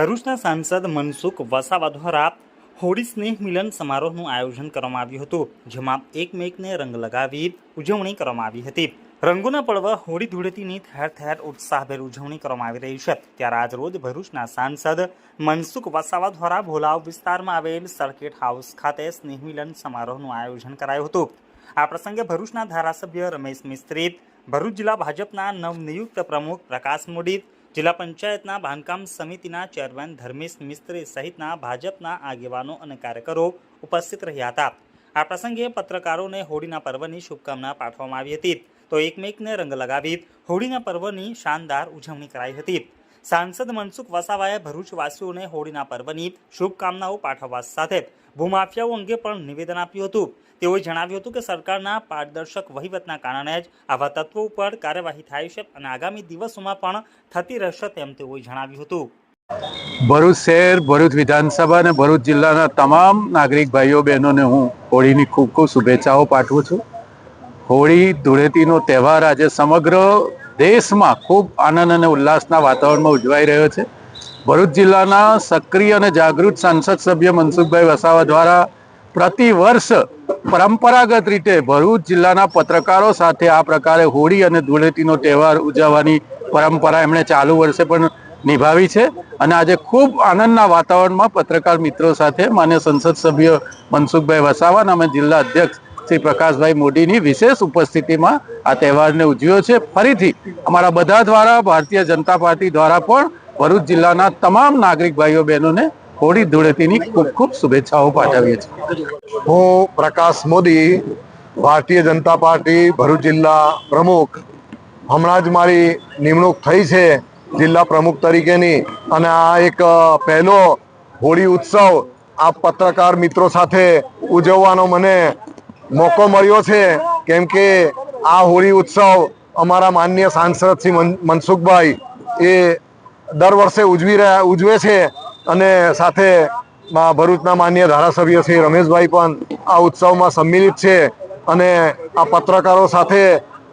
ભરૂચના સાંસદ મનસુખ વસાવા દ્વારા હોળી સ્નેહ મિલન સમારોહનું આયોજન કરવામાં આવ્યું હતું, જેમાં એકમેકને રંગ લગાવી ઉજવણી કરવામાં આવી હતી। રંગોના પર્વ હોળી ધૂળેટીની ઠેર ઠેર ઉત્સાહભેર ઉજવણી કરવામાં આવી રહી છે। ત્યારે આજરોજ ભરૂચના સાંસદ મનસુખ વસાવા દ્વારા ભોલાવ વિસ્તારમાં આવેલ સર્કિટ હાઉસ ખાતે સ્નેહ મિલન સમારોહનું આયોજન કરાયું હતું। આ પ્રસંગે ભરૂચના ધારાસભ્ય રમેશ મિસ્ત્રી, ભરૂચ જિલ્લા ભાજપના નવનિયુક્ત પ્રમુખ પ્રકાશ મોદી, જિલ્લા પંચાયતના બાંધકામ સમિતિના ચેરમેન ધર્મેશ મિસ્ત્રી સહિતના ભાજપના આગેવાનો અને કાર્યકરો ઉપસ્થિત રહ્યા હતા। આ પ્રસંગે પત્રકારોને હોળીના પર્વની શુભકામના પાઠવવામાં આવી હતી, તો એકમેકને રંગ લગાવી હોળીના પર્વની શાનદાર ઉજવણી કરાઈ હતી। સાંસદ મનસુખ વસાવાએ ભરૂચવાસીઓને હોળીના પર્વની શુભકામનાઓ પાઠવવા સાથે ભૂમાફિયાઓ અંગે પણ નિવેદન આપ્યું હતું। તેઓએ જણાવ્યું હતું કે સરકારના પારદર્શક વહીવટના કારણે જ આવા તત્વો ઉપર કાર્યવાહી થાય છે અને આગામી દિવસોમાં પણ થતી રહેશે તેમ તેઓએ જણાવ્યું હતું। ભરૂચ શહેર, ભરૂચ વિધાનસભા અને ભરૂચ જિલ્લાના તમામ નાગરિક ભાઈઓ બહેનોને હું હોળીની ખૂબ ખૂબ શુભેચ્છાઓ પાઠવું છું। હોળી ધૂળેટીનો તહેવાર આજે સમગ્ર દેશમાં ખૂબ આનંદ અને ઉલ્લાસના વાતાવરણમાં ઉજવાઈ રહ્યો છે। ભરૂચ જિલ્લાના સક્રિય અને જાગૃત સાંસદ સભ્ય મનસુખભાઈ વસાવા દ્વારા પ્રતિ વર્ષ પરંપરાગત રીતે ભરૂચ જિલ્લાના પત્રકારો સાથે આ પ્રકારે હોળી અને ધૂળેટીનો તહેવાર ઉજવવાની પરંપરા એમણે ચાલુ વર્ષે પણ નિભાવી છે અને આજે ખૂબ આનંદના વાતાવરણમાં પત્રકાર મિત્રો સાથે માન્ય સંસદ સભ્ય મનસુખભાઈ વસાવા અને અમે જિલ્લા અધ્યક્ષ શ્રી પ્રકાશભાઈ મોદીની વિશેષ ઉપસ્થિતિમાં આ તહેવારને ઉજવ્યો છે। ફરીથી અમારા બધા દ્વારા ભારતીય જનતા પાર્ટી દ્વારા પણ ભરૂચ જિલ્લાના તમામ નાગરિક ભાઈઓ બહેનોને હોળી ધૂળેટીની ખૂબ ખૂબ શુભેચ્છાઓ પાઠવીએ છીએ। હું પ્રકાશ મોદી, ભારતીય જનતા પાર્ટી ભરૂચ જિલ્લા પ્રમુખ। હમણાં જ મારી નિમણૂક થઈ છે જિલ્લા પ્રમુખ તરીકેની અને આ એક પહેલો હોળી ઉત્સવ આ પત્રકાર મિત્રો સાથે ઉજવવાનો મને મોકો મળ્યો છે, કેમ કે આ હોળી ઉત્સવ અમારા માનનીય સાંસદ શ્રી મનસુખભાઈ એ દર વર્ષે ઉજવે છે અને સાથે ભરૂચના માનનીય ધારાસભ્ય શ્રી રમેશભાઈ પણ આ ઉત્સવમાં સંમિલિત છે અને આ પત્રકારો સાથે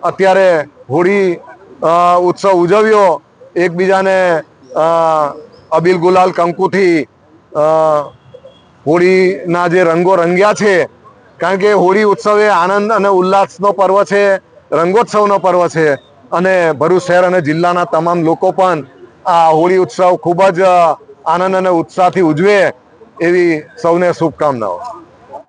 અત્યારે હોળી ઉત્સવ ઉજવ્યો। એકબીજાને અબીલ ગુલાલ કંકુથી હોળીના જે રંગો રંગ્યા છે, કારણ કે હોળી ઉત્સવ એ આનંદ અને ઉલ્લાસનો પર્વ છે, રંગોત્સવનો પર્વ છે અને ભરૂચ શહેર અને જિલ્લાના તમામ લોકો પણ આ હોળી ઉત્સવ ખૂબ જ આનંદ અને ઉત્સાહથી ઉજવે એવી સૌને શુભકામનાઓ।